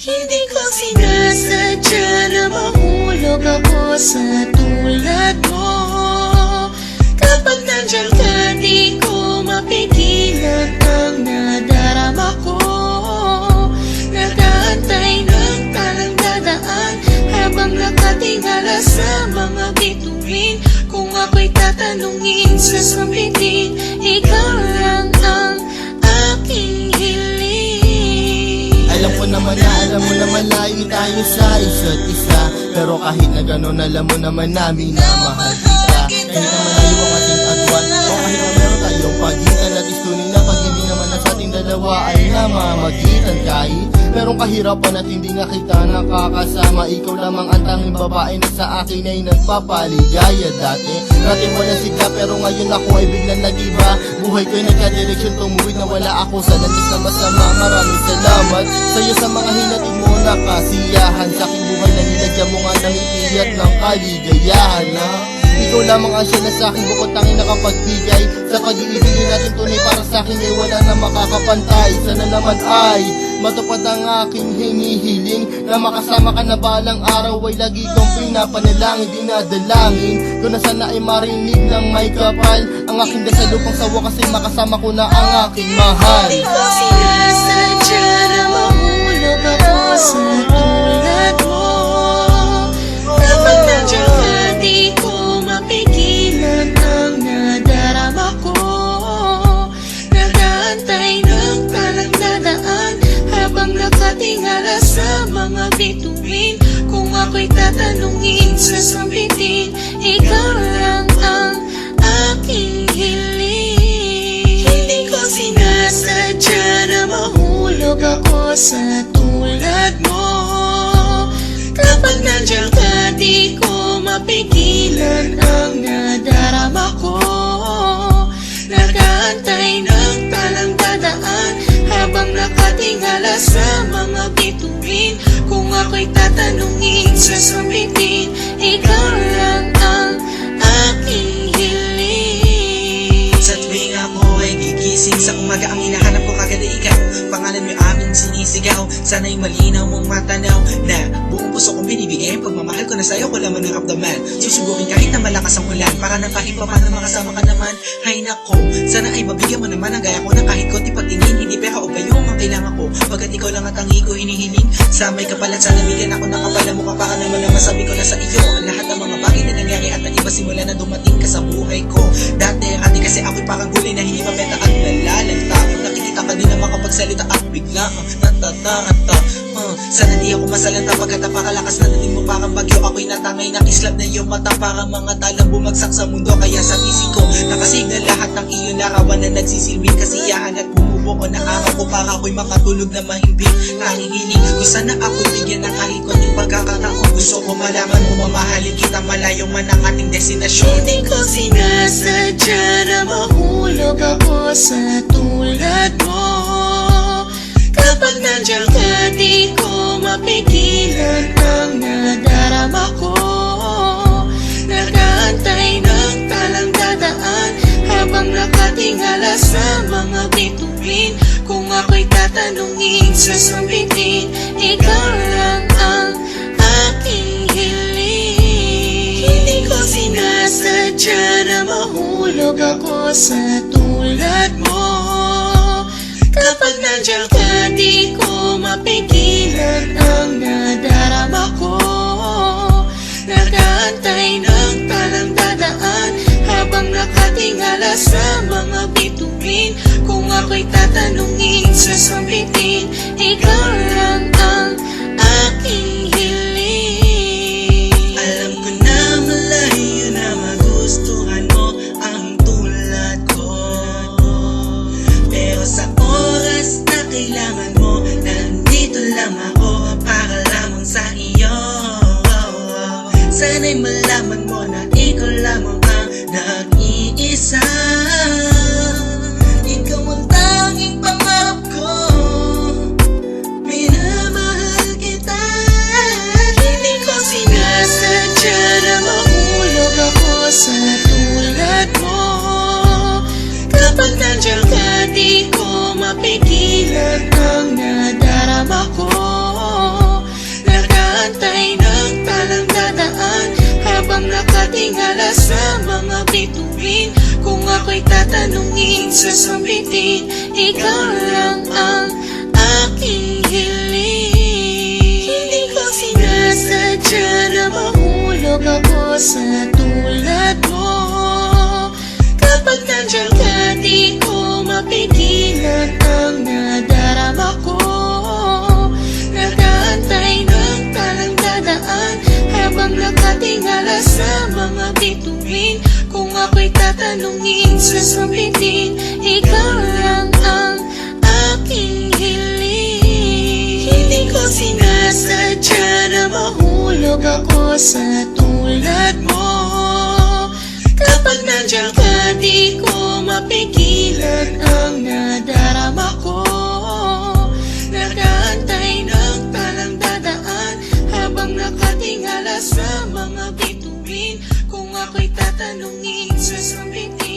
Hindi ko sinasadya na mahulog ako sa tulad mo. Kapag nandiyan ka, di ko mapigilan ang nadarama ko. Nag-aantay ng talang dadaan habang nakatingala sa mga bituin. Kung ako'y tatanungin, sasabihin, ikaw lang ang aking hiling. Alam mo naman layo tayo sa isa't isa. Pero kahit na gano'n, alam mo naman namin na mahal kita. Kahit na malayo ang ating agwan, o kahit na meron tayong pagitan, at istunin na pag-ibig naman na sa ating dalawa ay namamagitan. Kahit merong kahirapan at hindi nga kita nakakasama, ikaw lamang ang tanging babae na sa akin ay nagpapaligaya. Dati wala sika, pero ngayon ako ay biglang nag-iba. Buhay ko'y nagka-direksyon, tumuwid na wala ako sa landas na masama. Maraming salamat sa'yo sa mga hinatid mo na kasiyahan. Sa aking buhay na nilagyan mo nga ng ngiti at ng kaligayahan, ha? Ikaw lamang ang siya na sa'kin, bukod tanging nakapagbigay sa pag-iibigin natin tunay para sa'kin ay wala na makakapantay. Sana naman ay matupad ang aking hinihiling, na makasama ka na balang araw ay lagi kong pinapanalangin. Dinadalangin ko na sana ay marinig ng may kapal ang aking dasal upang sa wakas ay makasama ko na ang aking mahal. Hindi ko sinasadya na mahulog ako sa tulad mo. Kapag nandiyan ka, di ko mapigilan ang nadarama ko. Nag-aantay ng talang dadaan habang nakatingala sa mga bituin. Kung ako'y tatanungin, sasabihin, ikaw lang ang aking hiling. Hindi ko sinasadya na mahulog ako sa tulad mo. Kapag nandiyan ka, di ko mapigilan ang nadarama ko. Nag-aantay ng talang dadaan habang nakatingala sa mga bituin. Kung ako'y tatanungin, sasabihin, ikaw lang ang aking hiling. Sa tuwing ako ay gigising sa umaga, ang hinahanap ko kagad ay ikaw. Pangalan mo aming sinisigaw, sana'y malinaw mong matanaw na buong puso kong binibigay. Pagmamahal ko na sa'yo, ko lamang naramdaman. Susubukin kahit na malakas ang ulan, para nang kahit pa paano makasama ka naman. Hay nako, sana ay mabigyan mo naman ang gaya ko na kahit konti pagtingin. Hindi pera o gayong ang kailangan ko, pagkat ikaw lang ang tangi ko hinihiling. Sa may kapalan, sana bigyan ako ng kapala mo, para naman ang masabi ko na sa iyo ang lahat ng mga bagay na nangyari at nag-iba simula na dumating ka sa buhay ko. Dati kasi ako'y parang gulay na hindi mabenta at nalalagta. Nakikita ka din na makapagsalita at bigla natatata. Sana di ako masalanta pagkat napakalakas na dating mo parang bagyo. Ako'y natangay na kislap na iyong mata, parang mga talang bumagsak sa mundo. Kaya sa isip ko nakasignal lahat ng iyong larawan na nagsisilbing kasiyahan at bumubuo na araw ko para ako'y makatulog na mahimbing. Nanginginig ko sana ako'y bigyan ng kahit konting pagkakataon. Gusto ko malaman mo mamahalin kita malayo man ang ating destinasyon. Hindi ko sinasadya na mahulog ako sa tulad mo. Kapag nandiyan ka, di ko mapigilan ang nadarama ko. Nag-aantay ng talang dadaan habang nakatingala sa mga bituin. Kung ako'y tatanungin, sasabihin, ikaw lang ang aking hiling. Hindi ko sinasadya na mahulog ako sa tulad mo. Kapag nandiyan ka, di ko mapigilan ang nadarama ko. Nag-aantay ng talang dadaan habang nakatingala sa mga bituin. Kung ako'y tatanungin, sasabihin, ikaw lang ang aking hiling. Alam ko na malayo na magustuhan mo ang tulad ko, pero sa oras na kailangan mo, nandito lang ako para lamang sa iyo. Sana'y malaman mo na ikaw lamang ang nag-iisa. Ikaw ang tanging pangarap ko, minamahal kita. Hindi ko sinasadya na mahulog ako sa tulad mo. Kapag nandiyan ka, di ko mapigilan ang nadarama ko. tingala sa mga bituin. Kung ako'y tatanungin, sasabitin, ikaw lang ang aking hiling. Hindi ko sinasadya na mahulog ako sa tulad mo. Kapag nandiyan ka, di ko mapigilan ang nadarama ko. Nag-aantay ng talang dadaan habang nakatingala sa mga bituin. Kung ako'y tatanungin, sasabitin, ikaw lang ang aking hiling. Hindi ko sinasadya na mahulog ako sa tulad mo. Kapag nandiyan ka, di ko mapigilan ang nadarama ko. Nag-aantay ng talang dadaan habang nakatingala sa mga bituin. Kung ako'y tatanungin, sasabitin,